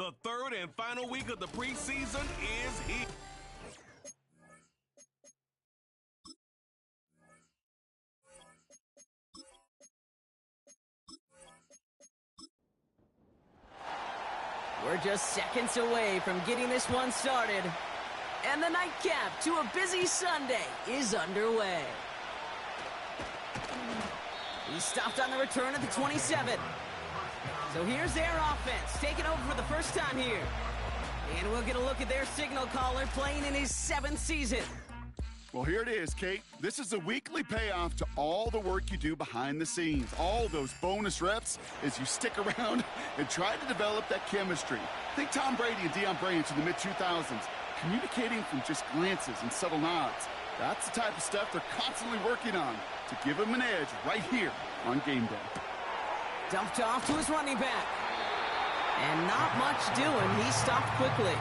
The third and final week of the preseason is here. We're just seconds away from getting this one started. And the nightcap to a busy Sunday is underway. He's stopped on the return at the 27. So here's their offense, taking over for the first time here. And we'll get a look at their signal caller playing in his 7th season. Well, here it is, Kate. This is a weekly payoff to all the work you do behind the scenes. All those bonus reps as you stick around and try to develop that chemistry. Think Tom Brady and Deion Branch in the mid-2000s, communicating from just glances and subtle nods. That's the type of stuff they're constantly working on to give him an edge right here on game day. Dumped off to his running back. And not much doing. He stopped quickly.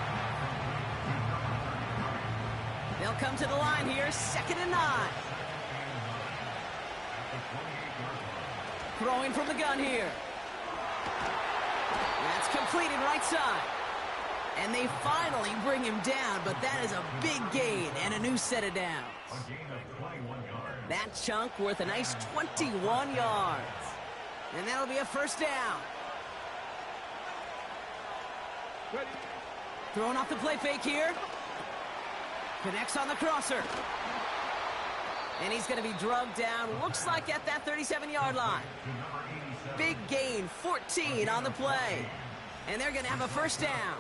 They'll come to the line here, 2nd and 9. Throwing from the gun here. That's completed right side. And they finally bring him down, but that is a big gain and a new set of downs. That chunk worth a nice 21 yards. And that'll be a first down. Throwing off the play fake here. Connects on the crosser. And he's going to be drugged down, looks like at that 37-yard line. Big gain, 14 on the play. And they're going to have a first down.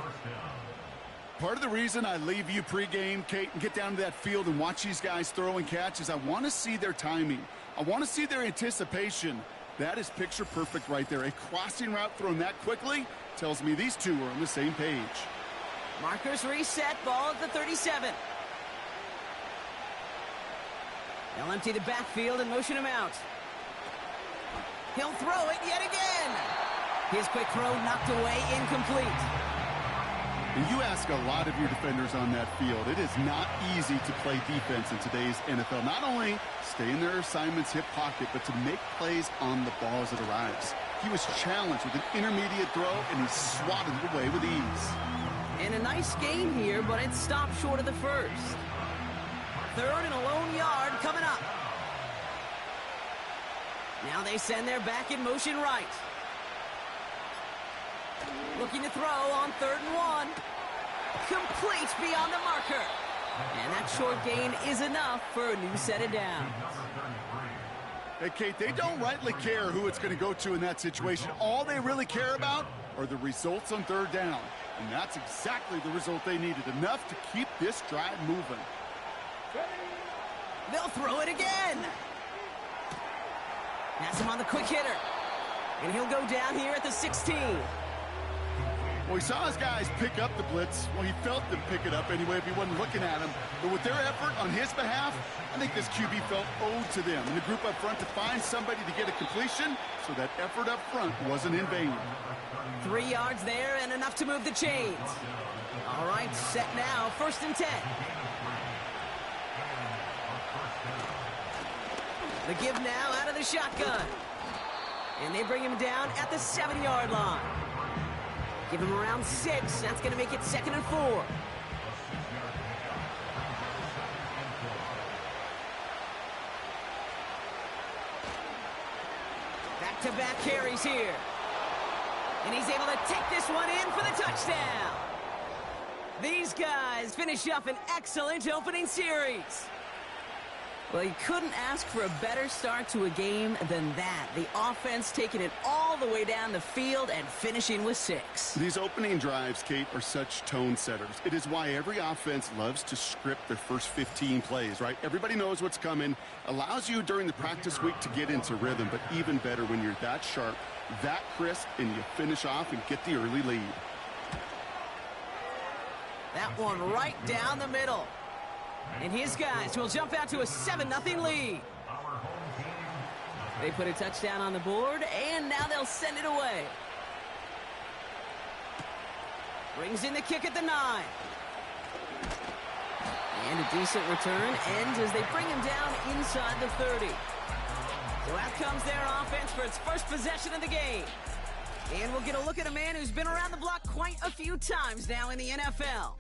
Part of the reason I leave you pregame, Kate, and get down to that field and watch these guys throw and catch is I want to see their timing. I want to see their anticipation. That is picture perfect right there. A crossing route thrown that quickly tells me these two are on the same page. Markers reset, ball at the 37. They'll empty the backfield and motion him out. He'll throw it yet again. His quick throw knocked away, incomplete. And you ask a lot of your defenders on that field. It is not easy to play defense in today's NFL. Not only stay in their assignment's hip pocket, but to make plays on the ball as it arrives. He was challenged with an intermediate throw, and he swatted it away with ease. And a nice gain here, but it stopped short of the first. 3rd and a lone yard coming up. Now they send their back in motion right. Looking to throw on 3rd and 1. Complete beyond the marker. And that short gain is enough for a new set of downs. Hey, Kate, they don't rightly care who it's going to go to in that situation. All they really care about are the results on 3rd down. And that's exactly the result they needed. Enough to keep this drive moving. They'll throw it again. Has him on the quick hitter. And he'll go down here at the 16. Well, he saw his guys pick up the blitz. Well, he felt them pick it up anyway if he wasn't looking at him. But with their effort on his behalf, I think this QB felt owed to them and the group up front to find somebody to get a completion, so that effort up front wasn't in vain. 3 yards there and enough to move the chains. All right, set now, 1st and 10. The give now out of the shotgun. And they bring him down at the 7-yard line. Give him around 6. That's going to make it 2nd and 4. Back-to-back carries here. And he's able to take this one in for the touchdown. These guys finish up an excellent opening series. Well, you couldn't ask for a better start to a game than that. The offense taking it all the way down the field and finishing with 6. These opening drives, Kate, are such tone setters. It is why every offense loves to script their first 15 plays, right? Everybody knows what's coming. Allows you during the practice week to get into rhythm, but even better when you're that sharp, that crisp, and you finish off and get the early lead. That one right down the middle. And his guys will jump out to a 7-0 lead. They put a touchdown on the board, and now they'll send it away. Brings in the kick at the 9. And a decent return ends as they bring him down inside the 30. So out comes their offense for its first possession of the game. And we'll get a look at a man who's been around the block quite a few times now in the NFL.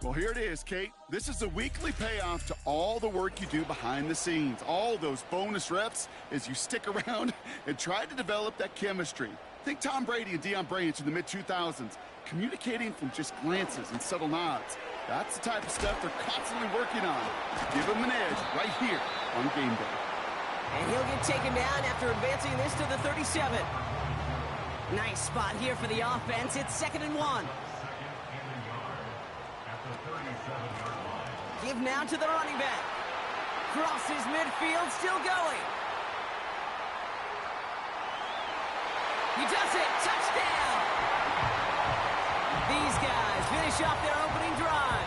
Well, here it is, Kate. This is a weekly payoff to all the work you do behind the scenes, all those bonus reps as you stick around and try to develop that chemistry. Think Tom Brady and Deion Branch in the mid-2000s, communicating from just glances and subtle nods. That's the type of stuff they're constantly working on to give them an edge right here on game day. And he'll get taken down after advancing this to the 37. Nice spot here for the offense. It's 2nd and 1. Give now to the running back. Crosses midfield, still going. He does it. Touchdown. These guys finish off their opening drive.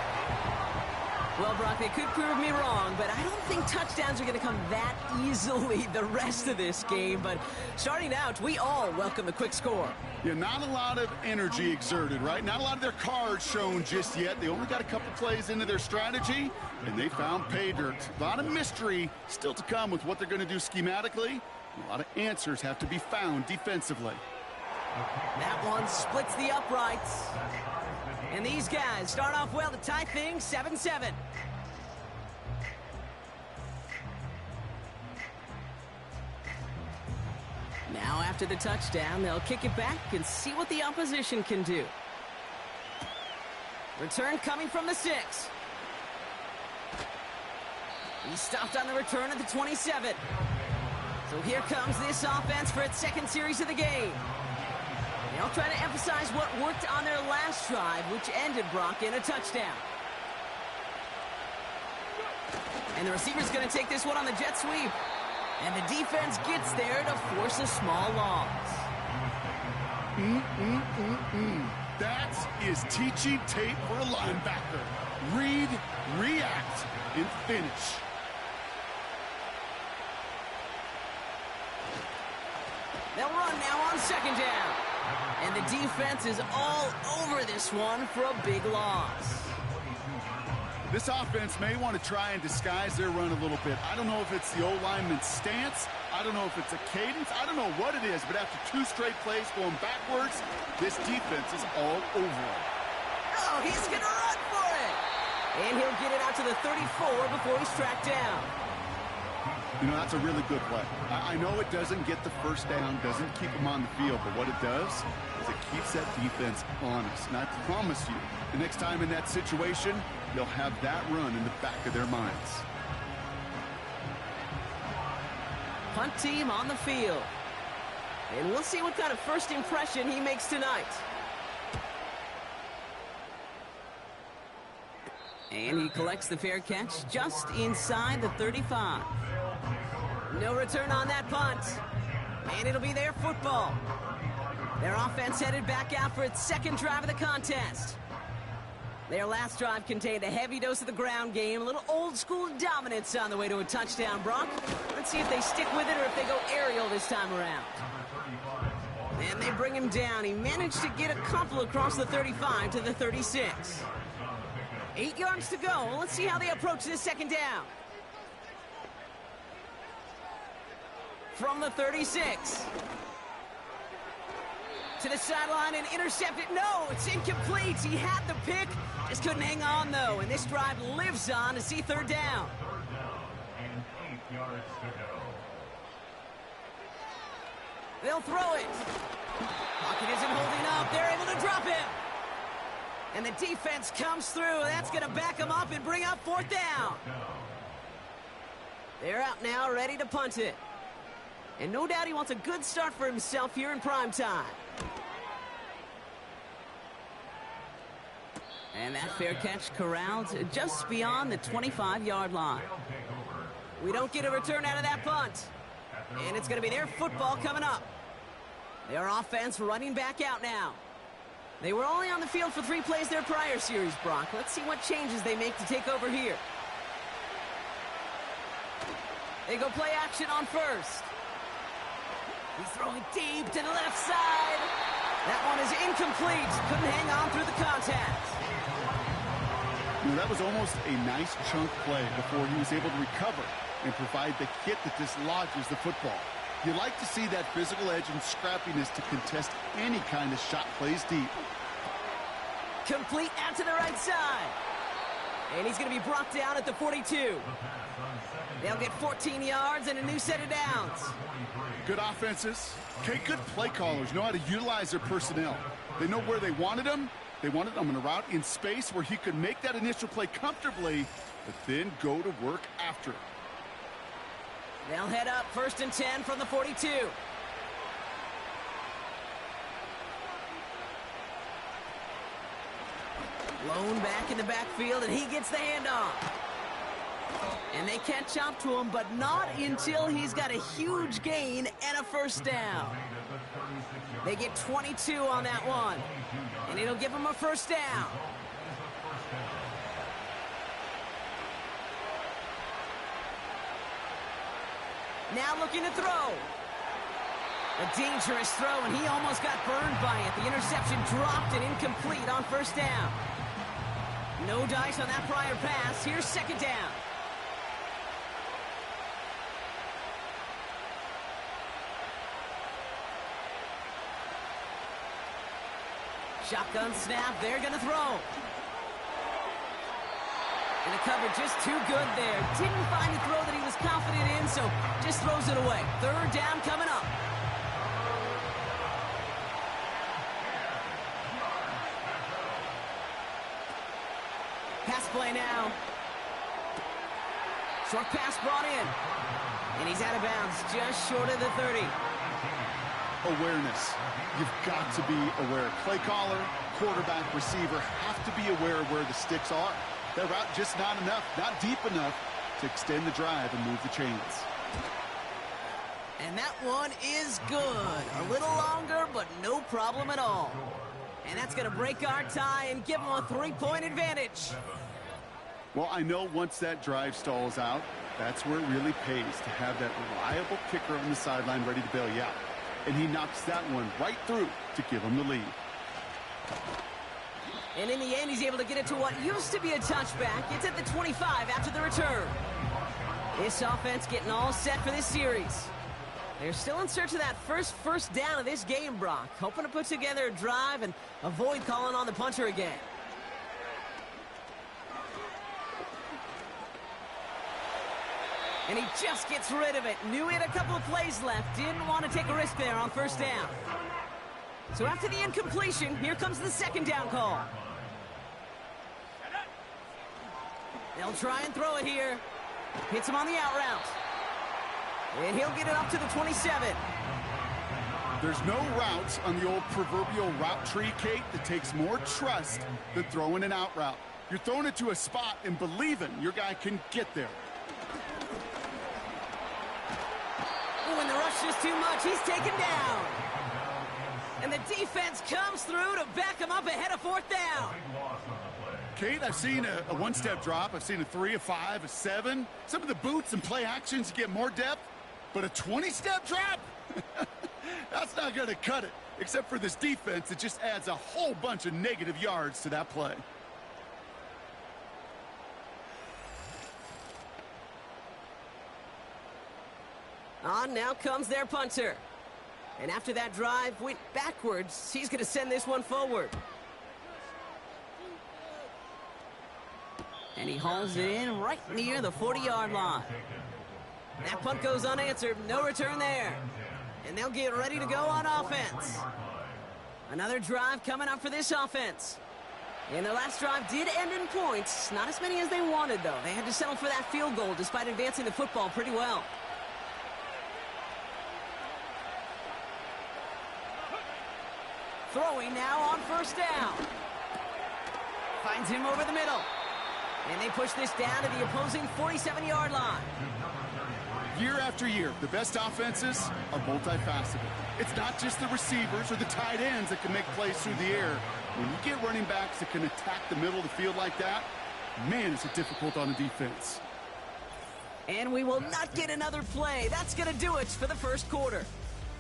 Well, Brock, they could prove me wrong, but I don't think touchdowns are going to come that easily the rest of this game. But starting out, we all welcome the quick score. Yeah, not a lot of energy exerted, right? Not a lot of their cards shown just yet. They only got a couple plays into their strategy, and they found pay dirt. A lot of mystery still to come with what they're going to do schematically. A lot of answers have to be found defensively. That one splits the uprights. And these guys start off well to tie things 7-7. Now after the touchdown, they'll kick it back and see what the opposition can do. Return coming from the 6. He stopped on the return at the 27. So here comes this offense for its second series of the game. They'll try to emphasize what worked on their last drive, which ended, Brock, in a touchdown. And the receiver's going to take this one on the jet sweep. And the defense gets there to force a small loss. That is teaching tape for a linebacker. Read, react, and finish. They'll run now on 2nd down. And the defense is all over this one for a big loss. This offense may want to try and disguise their run a little bit. I don't know if it's the O-lineman's stance. I don't know if it's a cadence. I don't know what it is, but after 2 straight plays going backwards, this defense is all over it. Oh, he's going to run for it. And he'll get it out to the 34 before he's tracked down. You know, that's a really good play. I know it doesn't get the first down, doesn't keep them on the field, but what it does is it keeps that defense honest. And I promise you, the next time in that situation, they'll have that run in the back of their minds. Punt team on the field. And we'll see what kind of first impression he makes tonight. And he collects the fair catch just inside the 35. No return on that punt. And it'll be their football. Their offense headed back out for its second drive of the contest. Their last drive contained a heavy dose of the ground game, a little old-school dominance on the way to a touchdown, Brock. Let's see if they stick with it or if they go aerial this time around. And they bring him down. He managed to get a couple across the 35 to the 36. 8 yards to go. Let's see how they approach this second down. From the 36. To the sideline and intercepted. No, it's incomplete. He had the pick. Just couldn't hang on, though. And this drive lives on to see 3rd down. And 8 yards to go. They'll throw it. Pocket isn't holding up. They're able to drop him. And the defense comes through. That's going to back him up and bring up 4th down. They're out now, ready to punt it. And no doubt he wants a good start for himself here in prime time. And that fair catch corralled just beyond the 25-yard line. We don't get a return out of that punt. And it's going to be their football coming up. Their offense running back out now. They were only on the field for 3 plays their prior series, Brock. Let's see what changes they make to take over here. They go play action on 1st. He's throwing deep to the left side. That one is incomplete. Couldn't hang on through the contact. You know, that was almost a nice chunk play before he was able to recover and provide the hit that dislodges the football. You like to see that physical edge and scrappiness to contest any kind of shot plays deep. Complete out to the right side. And he's going to be brought down at the 42. They'll get 14 yards and a new set of downs. Good offenses. Okay, good play callers know how to utilize their personnel. They know where they wanted them. They wanted them in a route in space where he could make that initial play comfortably, but then go to work after it. They'll head up 1st and 10 from the 42. Lone back in the backfield, and he gets the handoff. And they catch up to him, but not until he's got a huge gain and a first down. They get 22 on that one, and it'll give them a first down. Now looking to throw. A dangerous throw, and he almost got burned by it. The interception dropped and incomplete on first down. No dice on that prior pass. Here's second down. Shotgun snap, they're going to throw. And the cover just too good there. Didn't find a throw that he was confident in, so just throws it away. Third down coming up. Pass play now. Short pass brought in. And he's out of bounds, just short of the 30. Awareness. You've got to be aware. Play caller, quarterback, receiver have to be aware of where the sticks are. That route just not enough, not deep enough to extend the drive and move the chains. And that one is good. A little longer, but no problem at all. And that's going to break our tie and give them a 3-point advantage. Well, I know once that drive stalls out, that's where it really pays to have that reliable kicker on the sideline ready to bail you out. And he knocks that one right through to give him the lead. And in the end, he's able to get it to what used to be a touchback. It's at the 25 after the return. This offense getting all set for this series. They're still in search of that first down of this game, Brock. Hoping to put together a drive and avoid calling on the punter again. And he just gets rid of it. Knew he had a couple of plays left. Didn't want to take a risk there on first down. So after the incompletion, here comes the second down call. They'll try and throw it here. Hits him on the out route. And he'll get it up to the 27. There's no routes on the old proverbial route tree, Kate, that takes more trust than throwing an out route. You're throwing it to a spot and believing your guy can get there. When the rush is too much, he's taken down. And the defense comes through to back him up ahead of fourth down. Kate, I've seen a one-step drop. I've seen a 3, a 5, a 7. Some of the boots and play actions get more depth. But a 20-step drop? That's not going to cut it. Except for this defense, it just adds a whole bunch of negative yards to that play. On now comes their punter. And after that drive went backwards, he's going to send this one forward. And he hauls it in right near the 40-yard line. That punt goes unanswered. No return there. And they'll get ready to go on offense. Another drive coming up for this offense. And their last drive did end in points. Not as many as they wanted, though. They had to settle for that field goal despite advancing the football pretty well. Throwing now on first down. Finds him over the middle. And they push this down to the opposing 47-yard line. Year after year, the best offenses are multifaceted. It's not just the receivers or the tight ends that can make plays through the air. When you get running backs that can attack the middle of the field like that, man, is it difficult on the defense. And we will not get another play. That's going to do it for the first quarter.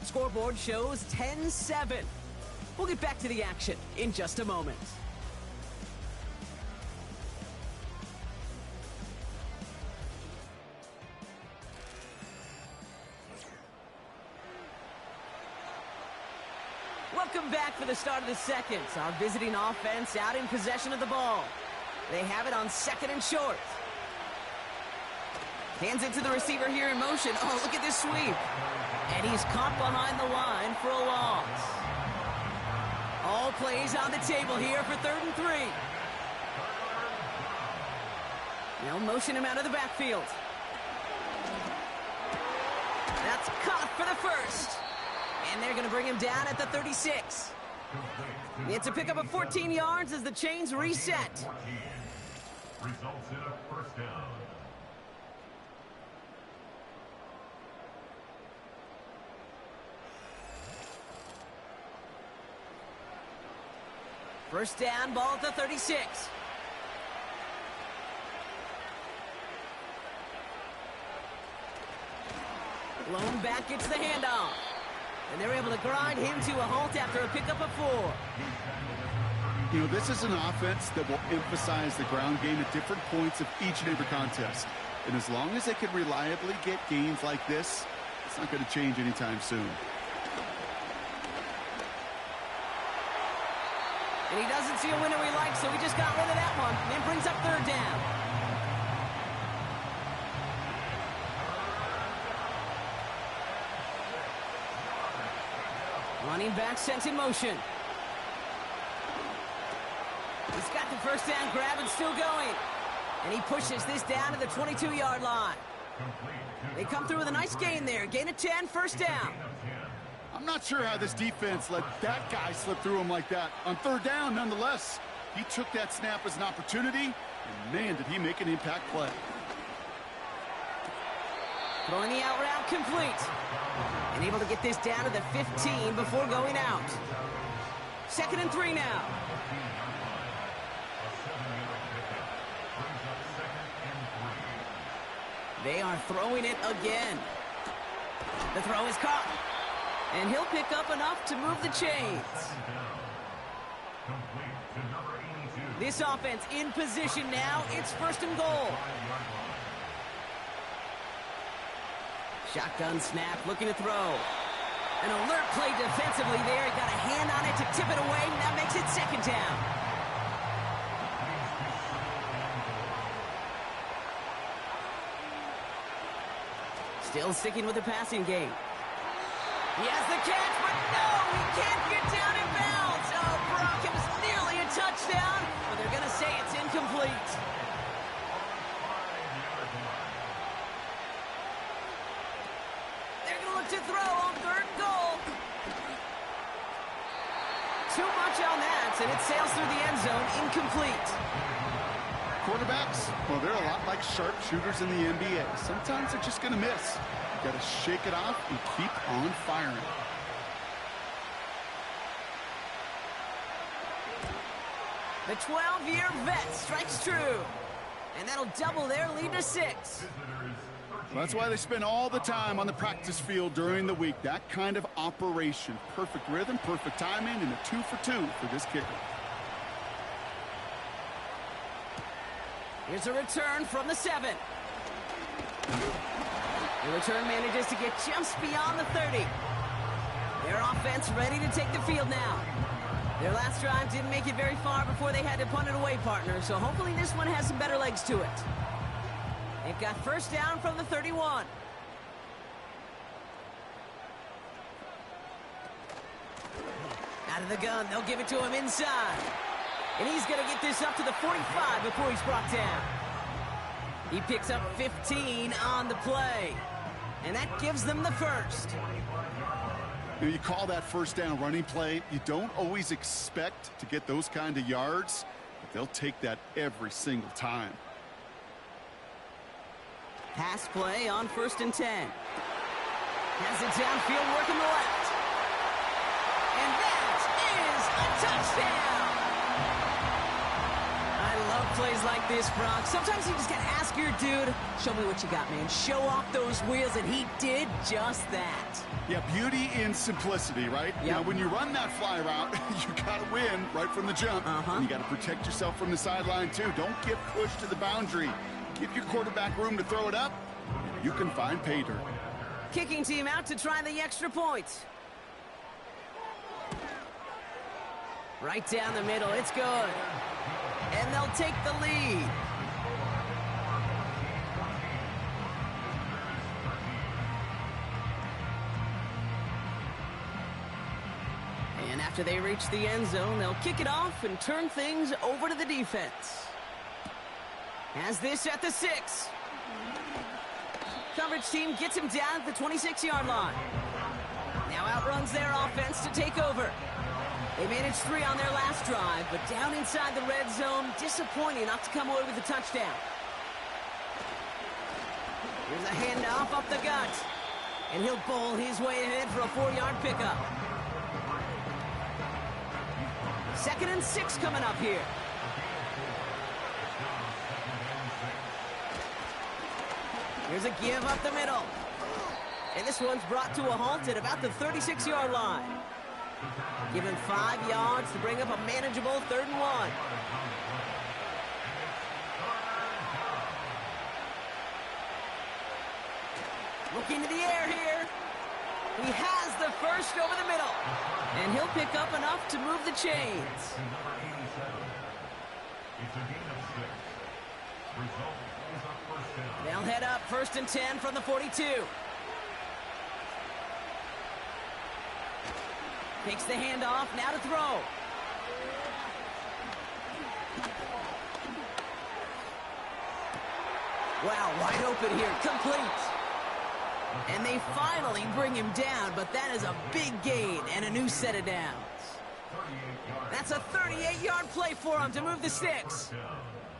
Scoreboard shows 10-7. We'll get back to the action in just a moment. Welcome back for the start of the second. Our visiting offense out in possession of the ball. They have it on 2nd and short. Hands it to the receiver here in motion. Oh, look at this sweep. And he's caught behind the line for a loss. All plays on the table here for 3rd and 3. They'll motion him out of the backfield. That's caught for the first. And they're going to bring him down at the 36. It's a pickup of 14 yards as the chains reset. Results in a first down. First down, ball at the 36. Blown back, gets the handoff. And they're able to grind him to a halt after a pickup of 4. You know, this is an offense that will emphasize the ground game at different points of each and every contest. And as long as they can reliably get gains like this, it's not going to change anytime soon. And he doesn't see a winner he likes, so he just got rid of that one. And brings up 3rd down. Running back sent in motion. He's got the first down grab and still going. And he pushes this down to the 22-yard line. They come through with a nice gain there. Gain of 10, first down. I'm not sure how this defense let that guy slip through him like that. On 3rd down, nonetheless, he took that snap as an opportunity, and man, did he make an impact play. Throwing the out route complete. And able to get this down to the 15 before going out. 2nd and 3 now. They are throwing it again. The throw is caught. And he'll pick up enough to move the chains. This offense in position now. It's 1st and goal. Shotgun snap, looking to throw. An alert play defensively there. He got a hand on it to tip it away. That makes it 2nd down. Still sticking with the passing game. He has the catch, but no, he can't get down in bounds. Oh, Brock, it was nearly a touchdown, but they're going to say it's incomplete. They're going to look to throw on 3rd and goal. Too much on that, and it sails through the end zone, incomplete. Quarterbacks, well, they're a lot like sharpshooters in the NBA. Sometimes they're just going to miss. Got to shake it off and keep on firing. The 12-year vet strikes true. And that'll double their lead to 6. Well, that's why they spend all the time on the practice field during the week. That kind of operation. Perfect rhythm, perfect timing, and a 2 for 2 for this kicker. Here's a return from the 7. The return manages to get just beyond the 30. Their offense ready to take the field now. Their last drive didn't make it very far before they had to punt it away, partner, so hopefully this one has some better legs to it. They've got first down from the 31. Out of the gun, they'll give it to him inside. And he's going to get this up to the 45 before he's brought down. He picks up 15 on the play. And that gives them the first. You call that first down running play. You don't always expect to get those kind of yards, but they'll take that every single time. Pass play on 1st and 10. Has it downfield, working the left. And that is a touchdown! I love plays like this, Brock. Sometimes you just gotta ask your dude, show me what you got, man. Show off those wheels, and he did just that. Yeah, beauty in simplicity, right? Yep. Now, when you run that fly route, you gotta win right from the jump. And you gotta protect yourself from the sideline, too. Don't get pushed to the boundary. Give your quarterback room to throw it up, and you can find pay dirt. Kicking team out to try the extra point. Right down the middle, it's good. And they'll take the lead. And after they reach the end zone, they'll kick it off and turn things over to the defense. Has this at the 6. Coverage team gets him down at the 26-yard line. Now outruns their offense to take over. They managed 3 on their last drive, but down inside the red zone, disappointing not to come away with a touchdown. Here's a handoff up the gut. And he'll bowl his way ahead for a 4-yard pickup. 2nd and 6 coming up here. Here's a give up the middle. And this one's brought to a halt at about the 36-yard line. Given 5 yards to bring up a manageable 3rd and 1. Looking to the air here. He has the first over the middle. And he'll pick up enough to move the chains. They'll head up 1st and 10 from the 42. Takes the handoff, now to throw. Wow, wide open here, complete. And they finally bring him down, but that is a big gain and a new set of downs. That's a 38-yard play for him to move the sticks.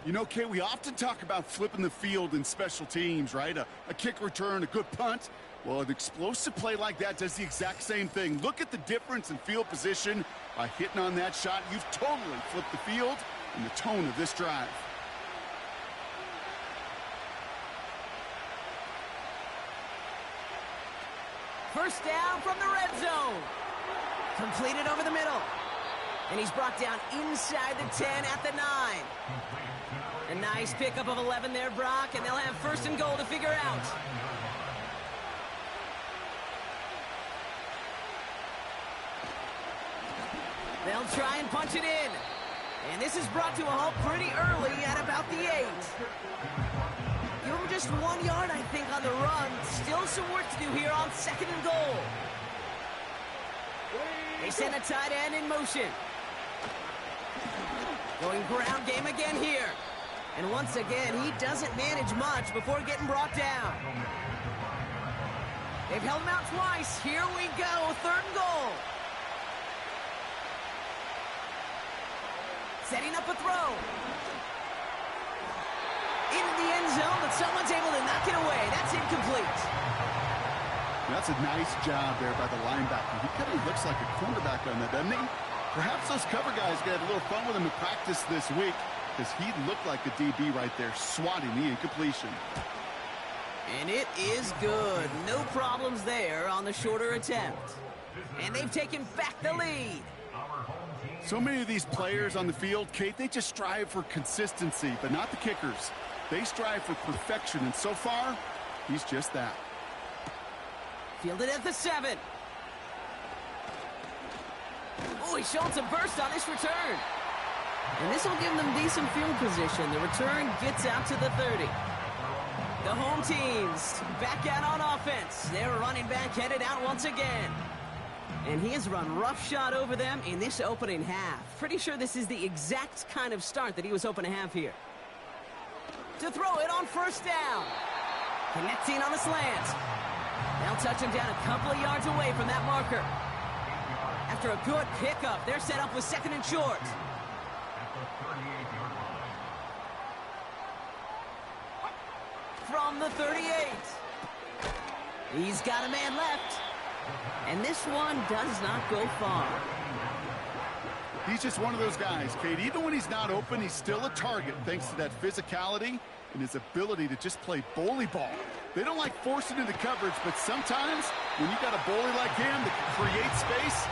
You know, Kay, we often talk about flipping the field in special teams, right? A kick return, a good punt. Well, an explosive play like that does the exact same thing. Look at the difference in field position. By hitting on that shot, you've totally flipped the field and the tone of this drive. First down from the red zone. Completed over the middle. And he's brought down inside the 10 at the 9. A nice pickup of 11 there, Brock, and they'll have 1st and goal to figure out. They'll try and punch it in. And this is brought to a halt pretty early at about the 8. Give him just 1 yard, I think, on the run. Still some work to do here on 2nd and goal. They send a tight end in motion. Going ground game again here. And once again, he doesn't manage much before getting brought down. They've held him out twice. Here we go, 3rd and goal. Setting up a throw. Into the end zone, but someone's able to knock it away. That's incomplete. That's a nice job there by the linebacker. He kind of looks like a cornerback on that, doesn't he? Perhaps those cover guys got a little fun with him in practice this week, because he looked like a DB right there, swatting the incompletion. And it is good. No problems there on the shorter attempt. And they've taken back the lead. So many of these players on the field, Kate, they just strive for consistency, but not the kickers. They strive for perfection, and so far, he's just that. Fielded at the 7. Oh, he's showing some burst on this return. And this will give them decent field position. The return gets out to the 30. The home teams back out on offense. Their running back headed out once again. And he has run roughshod over them in this opening half. Pretty sure this is the exact kind of start that he was hoping to have here. To throw it on 1st down. Connecting on the slant. They'll touch him down a couple of yards away from that marker. After a good pickup, they're set up with 2nd and short. From the 38. He's got a man left. And this one does not go far. He's just one of those guys, Kate. Even when he's not open, he's still a target thanks to that physicality and his ability to just play bully ball. They don't like forcing into coverage, but sometimes when you got a bully like him that can create space,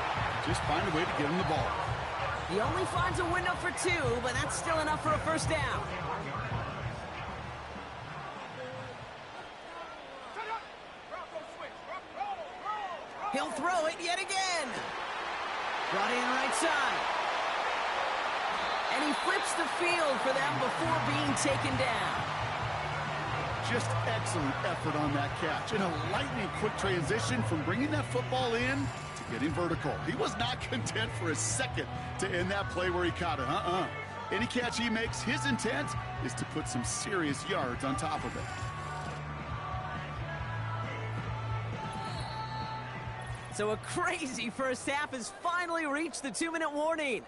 just find a way to get him the ball. He only finds a window for 2, but that's still enough for a 1st down. He'll throw it yet again. Brought in right side. And he flips the field for them before being taken down. Just excellent effort on that catch. And a lightning quick transition from bringing that football in to getting vertical. He was not content for a second to end that play where he caught it. Any catch he makes, his intent is to put some serious yards on top of it. So a crazy first half has finally reached the 2-minute warning.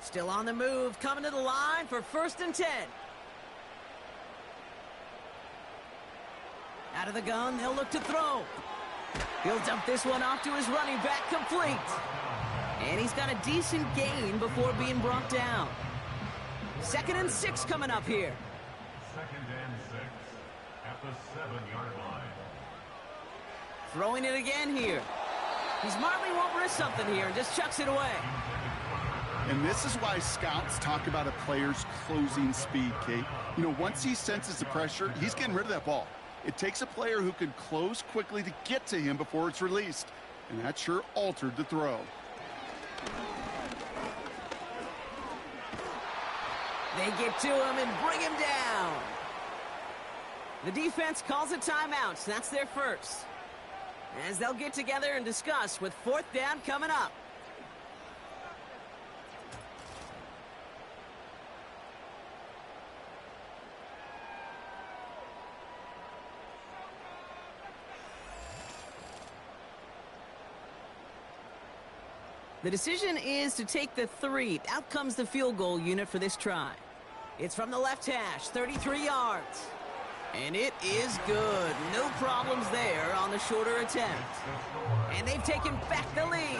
Still on the move, coming to the line for 1st and 10. Out of the gun, they'll look to throw. He'll dump this one off to his running back, complete. And he's got a decent gain before being brought down. 2nd and 6 coming up here. 2nd and 6 at the 7-yard line. Throwing it again here. He smartly won't risk something here and just chucks it away. And this is why scouts talk about a player's closing speed, Kate. You know, once he senses the pressure, he's getting rid of that ball. It takes a player who can close quickly to get to him before it's released. And that sure altered the throw. They get to him and bring him down. The defense calls a timeout, so that's their first. As they'll get together and discuss with 4th down coming up. The decision is to take the 3. Out comes the field goal unit for this try. It's from the left hash, 33 yards. And it is good. No problems there on the shorter attempt. And they've taken back the lead.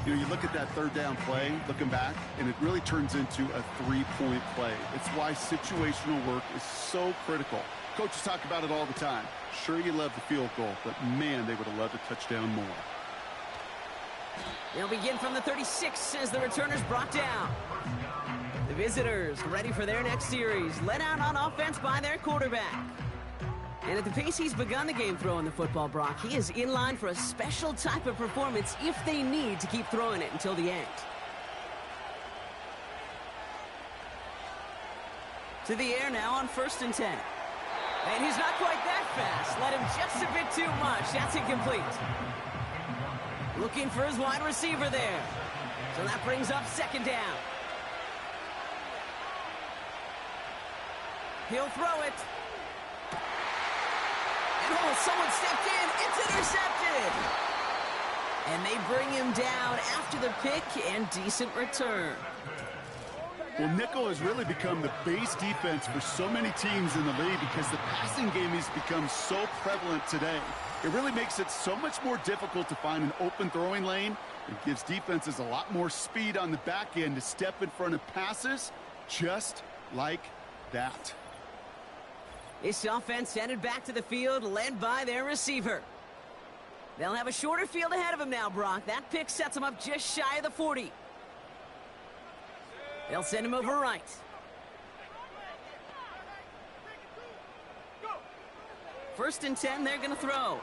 You know, you look at that 3rd down play, looking back, and it really turns into a 3-point play. It's why situational work is so critical. Coaches talk about it all the time. Sure, you love the field goal, but man, they would have loved a touchdown more. They'll begin from the 36 as the returner's brought down. The visitors ready for their next series, led out on offense by their quarterback. And at the pace he's begun the game throwing the football, Brock, he is in line for a special type of performance if they need to keep throwing it until the end. To the air now on 1st and 10. And he's not quite that fast. Let him just a bit too much. That's incomplete. Looking for his wide receiver there. So that brings up 2nd down. He'll throw it. And oh, someone stepped in. It's intercepted. And they bring him down after the pick and decent return. Well, nickel has really become the base defense for so many teams in the league because the passing game has become so prevalent today. It really makes it so much more difficult to find an open throwing lane. It gives defenses a lot more speed on the back end to step in front of passes just like that. This offense headed back to the field, led by their receiver. They'll have a shorter field ahead of him now, Brock. That pick sets them up just shy of the 40. They'll send him over right. First and 10, they're going to throw.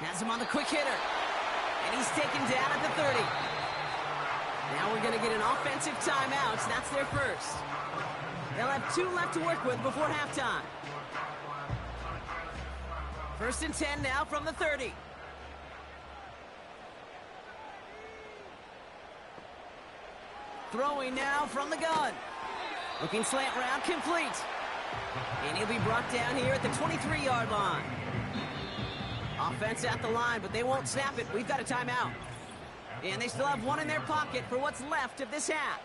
Has him on the quick hitter. And he's taken down at the 30. Now we're going to get an offensive timeout, so that's their first. They'll have 2 left to work with before halftime. First and 10 now from the 30. Throwing now from the gun. Looking slant route, complete. And he'll be brought down here at the 23-yard line. Offense at the line, but they won't snap it. We've got a timeout. And they still have 1 in their pocket for what's left of this half.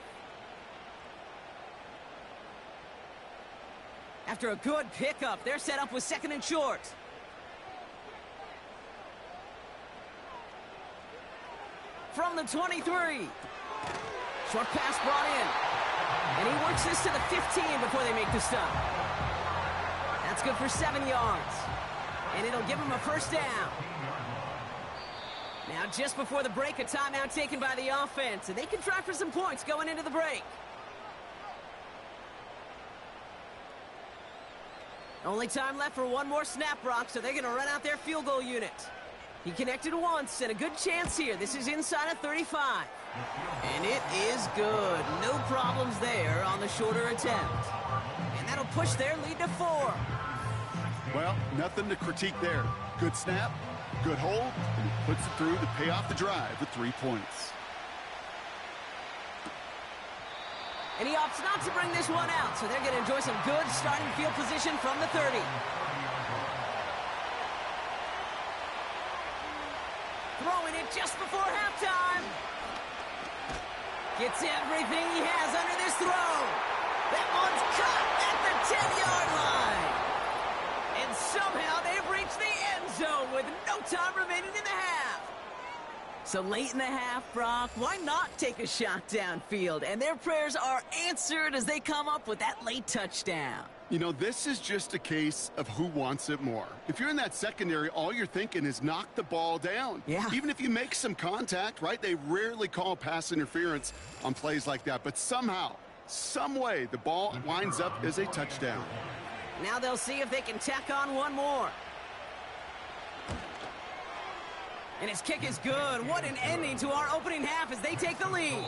After a good pickup, they're set up with 2nd and short. From the 23. Short pass brought in. And he works this to the 15 before they make the stop. That's good for 7 yards. And it'll give him a first down. Now, just before the break, a timeout taken by the offense. And they can try for some points going into the break. Only time left for 1 more snap, Brock, so they're going to run out their field goal unit. He connected once, and a good chance here. This is inside of 35. And it is good. No problems there on the shorter attempt. And that'll push their lead to 4. Well, nothing to critique there. Good snap, good hold, and he puts it through to pay off the drive with 3 points. And he opts not to bring this one out, so they're going to enjoy some good starting field position from the 30. Throwing it just before halftime. Gets everything he has under this throw. That one's caught at the 10-yard line. And somehow they've reached the end zone with no time remaining in the half. So late in the half, Brock, why not take a shot downfield? And their prayers are answered as they come up with that late touchdown. You know, this is just a case of who wants it more. If you're in that secondary, all you're thinking is knock the ball down. Yeah. Even if you make some contact, right? They rarely call pass interference on plays like that. But somehow, some way, the ball winds up as a touchdown. Now they'll see if they can tack on one more. And his kick is good. What an ending to our opening half as they take the lead.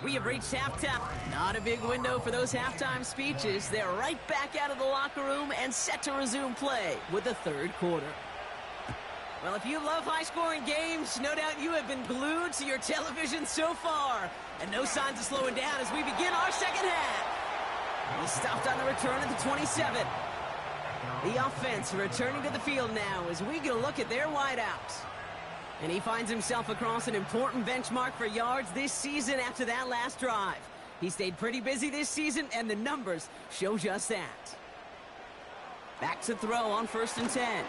We have reached halftime. Not a big window for those halftime speeches. They're right back out of the locker room and set to resume play with the third quarter. Well, if you love high-scoring games, no doubt you have been glued to your television so far. And no signs of slowing down as we begin our second half. He stopped on the return at the 27. The offense returning to the field now as we get a look at their wideouts. And he finds himself across an important benchmark for yards this season after that last drive. He stayed pretty busy this season, and the numbers show just that. Back to throw on 1st and 10.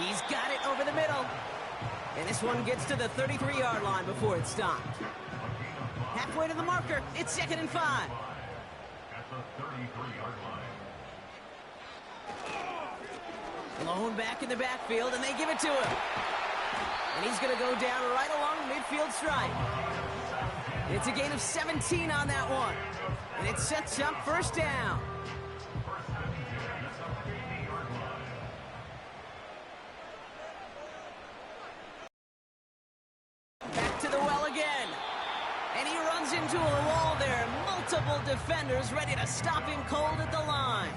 He's got it over the middle. And this one gets to the 33-yard line before it's stopped. Halfway to the marker, it's 2nd and 5. At the 33-yard line. Blown back in the backfield, and they give it to him. And he's going to go down right along the midfield stripe. It's a gain of 17 on that one. And it sets up 1st down. Back to the well again. And he runs into a wall there. Multiple defenders ready to stop him cold at the line.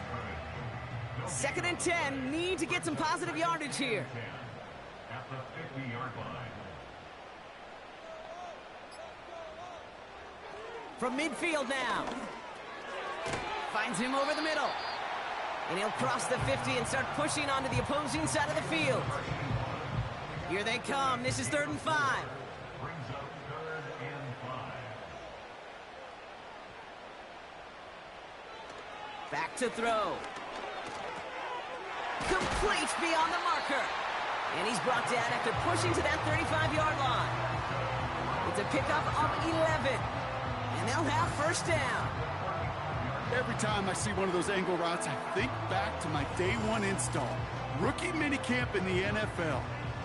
2nd and 10. Need to get some positive yardage here. At the 50-yard line. From midfield now. Finds him over the middle. And he'll cross the 50 and start pushing onto the opposing side of the field. Here they come. This is 3rd and 5. Brings up 3rd and 5. Back to throw. Complete beyond the marker. And he's brought down after pushing to that 35-yard line. It's a pickup of 11. And they'll have 1st down. Every time I see one of those angle routes, I think back to my day one install. Rookie minicamp in the NFL.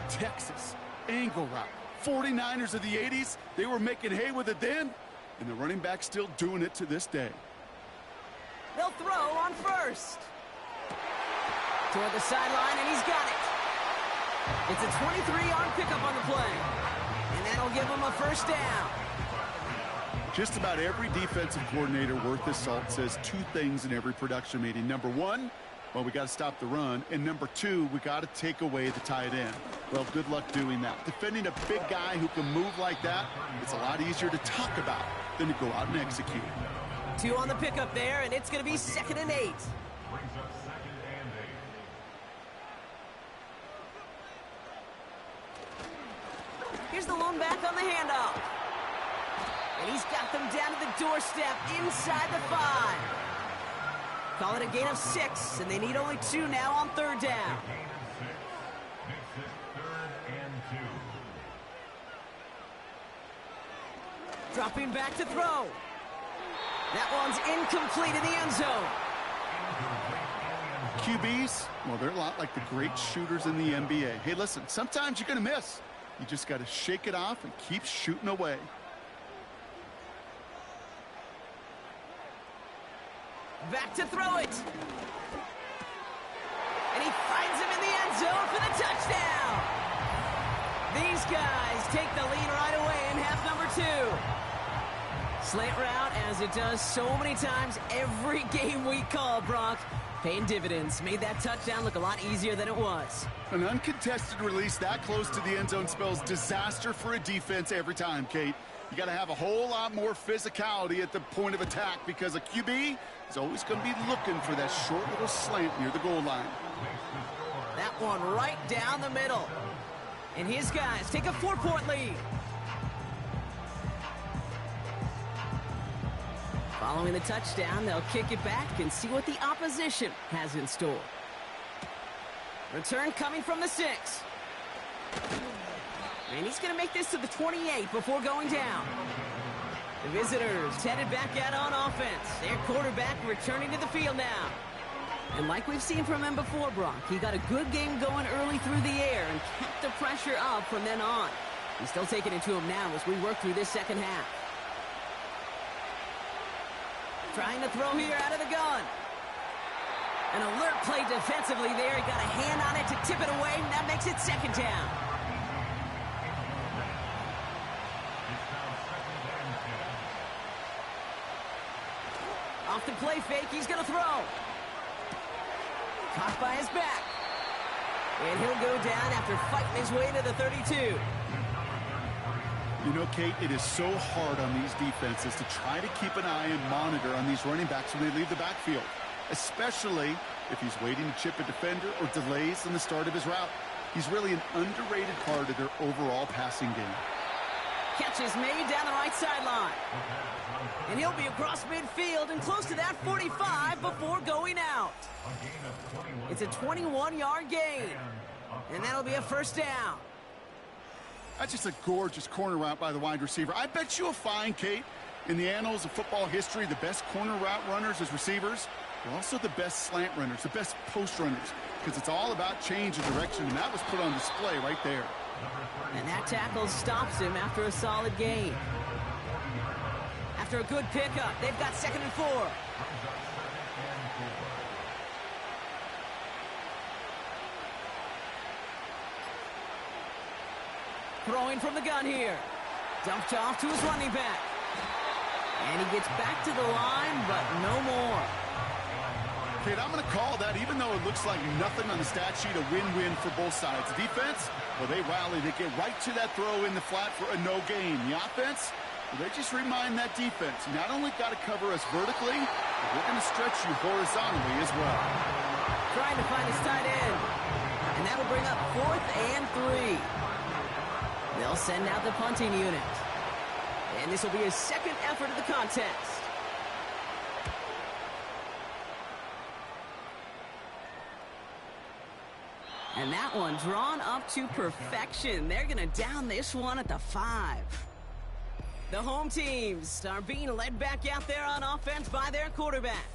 Texas, angle route. 49ers of the 80s, they were making hay with it then, and the running back's still doing it to this day. They'll throw on 1st. Toward the sideline, and he's got it. It's a 23-yard pickup on the play. And that'll give him a 1st down. Just about every defensive coordinator worth his salt says 2 things in every production meeting. Number 1, well, we got to stop the run. And number 2, we got to take away the tight end. Well, good luck doing that. Defending a big guy who can move like that, it's a lot easier to talk about than to go out and execute. 2 on the pickup there, and it's going to be 2nd and 8. Brings up 2nd and 8. Here's the lone back on the handoff. And he's got them down to the doorstep inside the 5. Call it a gain of 6, and they need only 2 now on 3rd down. Gain of 6. Makes it 3rd and 2. Dropping back to throw. That one's incomplete in the end zone. QBs, well, they're a lot like the great shooters in the NBA. Hey, listen, sometimes you're going to miss. You just got to shake it off and keep shooting away. Back to throw it. And he finds him in the end zone for the touchdown. take the lead right away in half number 2. Slant route, as it does so many times every game we call, Brock. Paying dividends. Made that touchdown look a lot easier than it was. An uncontested release that close to the end zone spells disaster for a defense every time, Kate. You got to have a whole lot more physicality at the point of attack because a QB is always going to be looking for that short little slant near the goal line. That one right down the middle. And his guys take a 4-point lead. Following the touchdown, they'll kick it back and see what the opposition has in store. Return coming from the 6. And he's going to make this to the 28 before going down. The visitors headed back out on offense. Their quarterback returning to the field now. And like we've seen from him before, Brock, he got a good game going early through the air and kept the pressure up from then on. He's still taking it to him now as we work through this second half. Trying to throw here out of the gun. An alert play defensively there. He got a hand on it to tip it away, and that makes it second down. Off the play fake, he's going to throw. Caught by his back. And he'll go down after fighting his way to the 32. You know, Kate, it is so hard on these defenses to try to keep an eye and monitor on these running backs when they leave the backfield, especially if he's waiting to chip a defender or delays in the start of his route. He's really an underrated part of their overall passing game. Catch is made down the right sideline. And he'll be across midfield and close to that 45 before going out. It's a 21-yard gain. And that'll be a first down. That's just a gorgeous corner route by the wide receiver. I bet you'll find, Kate, in the annals of football history, the best corner route runners as receivers are also the best slant runners, the best post runners, because it's all about change of direction, and that was put on display right there. And that tackle stops him after a solid gain. After a good pickup, they've got 2nd and 4. Throwing from the gun here. Dumped off to his running back. And he gets back to the line, but no more. Kate, I'm going to call that, even though it looks like nothing on the stat sheet, a win-win for both sides. The defense, well, they rally. They get right to that throw in the flat for a no gain. The offense, well, they just remind that defense, you not only got to cover us vertically, but we're going to stretch you horizontally as well. Trying to find his tight end. And that'll bring up 4th and 3. They'll send out the punting unit. And this will be his second effort of the contest. And that one drawn up to perfection. They're going to down this one at the 5. The home teams are being led back out there on offense by their quarterback.